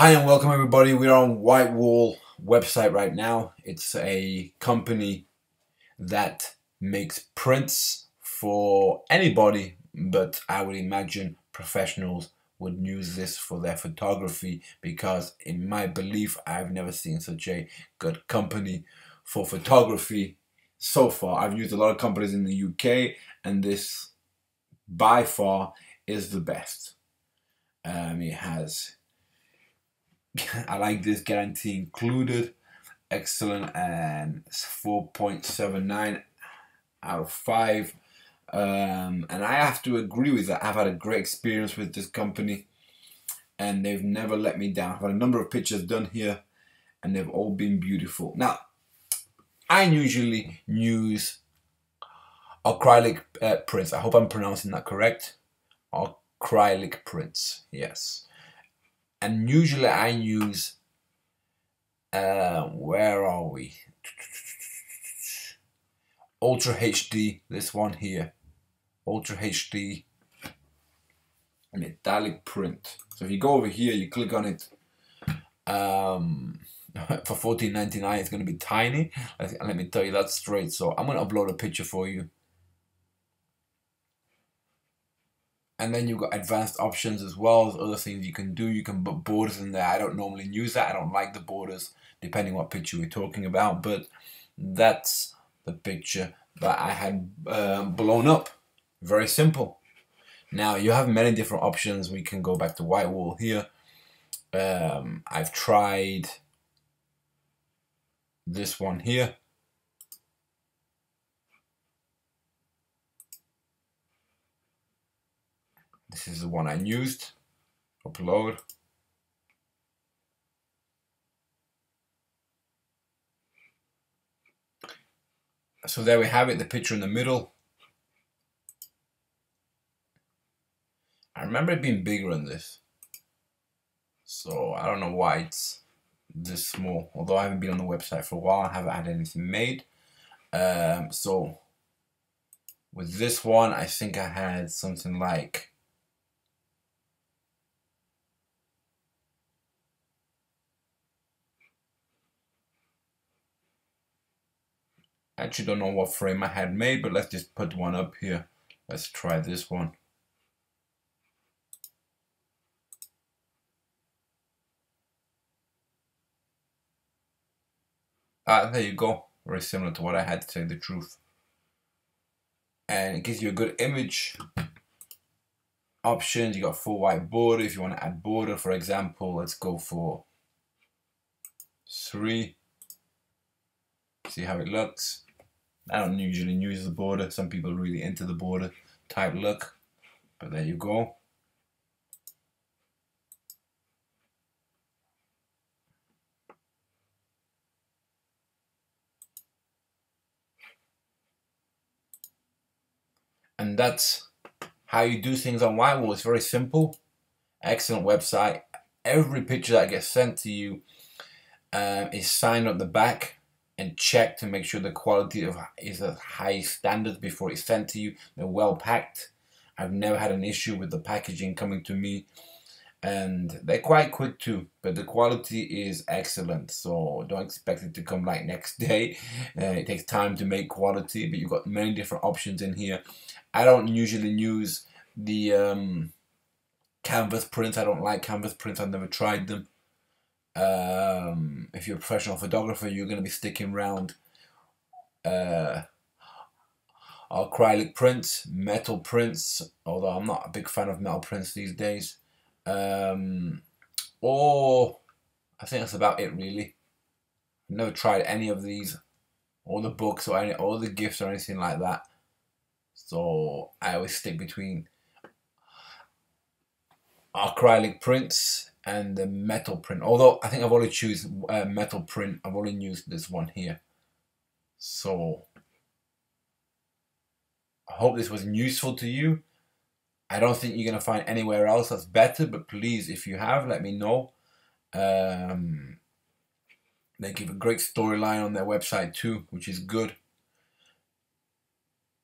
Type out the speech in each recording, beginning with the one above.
Hi and welcome everybody. We're on WhiteWall website right now. It's a company that makes prints for anybody, but I would imagine professionals would use this for their photography because in my belief I've never seen such a good company for photography so far. I've used a lot of companies in the UK and this by far is the best. It has I like this guarantee included, excellent, and 4.79 out of 5. And I have to agree with that. I've had a great experience with this company and they've never let me down. I've had a number of pictures done here and they've all been beautiful. Now, I usually use acrylic prints. I hope I'm pronouncing that correct. Acrylic prints, yes. And usually I use, where are we? Ultra HD, this one here. Ultra HD metallic print. So if you go over here, you click on it, for $14.99 it's going to be tiny. Let me tell you that straight. So I'm going to upload a picture for you. And then you've got advanced options as well as other things you can do. You can put borders in there. I don't normally use that. I don't like the borders, depending what picture we're talking about. But that's the picture that I had blown up. Very simple. Now you have many different options. We can go back to WhiteWall here. I've tried this one here. This is the one I used. Upload. So there we have it, the picture in the middle. I remember it being bigger than this. So I don't know why it's this small. Although I haven't been on the website for a while, I haven't had anything made. So with this one, I think I had something like I actually don't know what frame I had made, but let's just put one up here. Let's try this one. There you go. Very similar to what I had, to tell you the truth. And it gives you a good image. Options, you got full white border. If you want to add border, for example, let's go for 3. See how it looks. I don't usually use the border. Some people are really into the border type look. But there you go. And that's how you do things on WhiteWall. It's very simple. Excellent website. Every picture that gets sent to you is signed at the back and checked to make sure the quality is at high standards before it's sent to you. They're well packed. I've never had an issue with the packaging coming to me, and they're quite quick too, but the quality is excellent, so don't expect it to come like next day. It takes time to make quality, but you've got many different options in here. I don't usually use the canvas prints. I don't like canvas prints. I've never tried them. If you're a professional photographer, you're going to be sticking around acrylic prints, metal prints, although I'm not a big fan of metal prints these days. Or I think that's about it really. I've never tried any of these, or the books, or the gifts or anything like that. So I always stick between acrylic prints and the metal print. Although I think I've only chosen metal print. I've only used this one here. So I hope this was useful to you. I don't think you're gonna find anywhere else that's better, but please, if you have, let me know. They give a great storyline on their website too, which is good.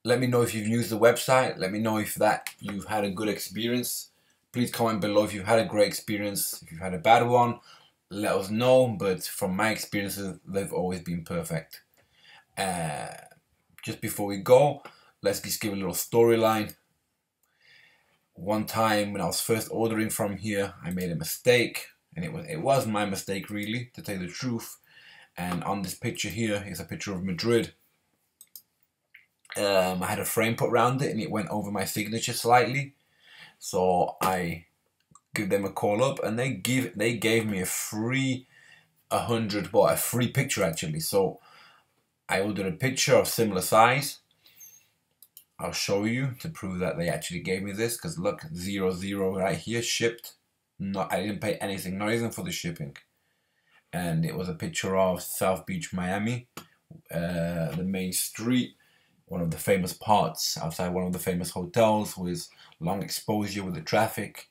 Let me know if you've used the website. Let me know if you've had a good experience. Please comment below if you've had a great experience. If you've had a bad one, let us know. But from my experiences, they've always been perfect. Just before we go, let's just give a little storyline. One time when I was first ordering from here, I made a mistake, and it was my mistake really, to tell you the truth. And on this picture here is a picture of Madrid. I had a frame put around it and it went over my signature slightly, so I give them a call up and they gave me a free picture actually. So I ordered a picture of similar size. I'll show you to prove that they actually gave me this, because look, 00 right here, shipped. I didn't pay anything, not even for the shipping. And it was a picture of South Beach, Miami, the main street, one of the famous parts outside one of the famous hotels with long exposure with the traffic.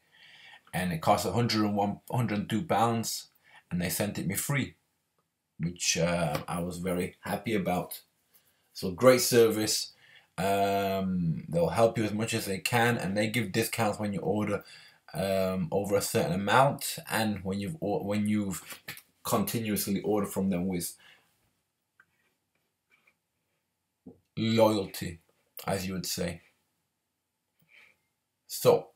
And it cost £102, and they sent it me free, which I was very happy about. So great service. They'll help you as much as they can, and they give discounts when you order over a certain amount, and when you've continuously ordered from them with loyalty, as you would say. So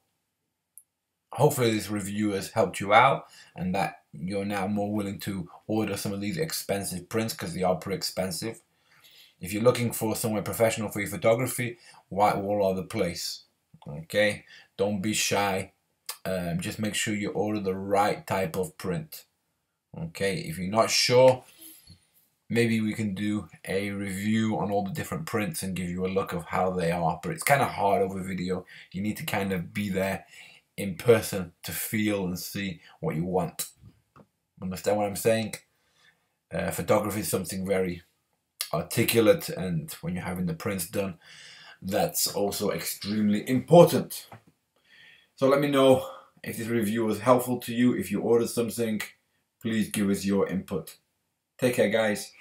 hopefully this review has helped you out, and that you're now more willing to order some of these expensive prints, because they are pretty expensive. If you're looking for somewhere professional for your photography, WhiteWall are the place. Okay, don't be shy. Just make sure you order the right type of print. Okay, if you're not sure, maybe we can do a review on all the different prints and give you a look of how they are. But it's kind of hard over video. You need to kind of be there in person to feel and see what you want. Understand what I'm saying? Photography is something very articulate, and when you're having the prints done, that's also extremely important. So let me know if this review was helpful to you. If you ordered something, please give us your input. Take care, guys.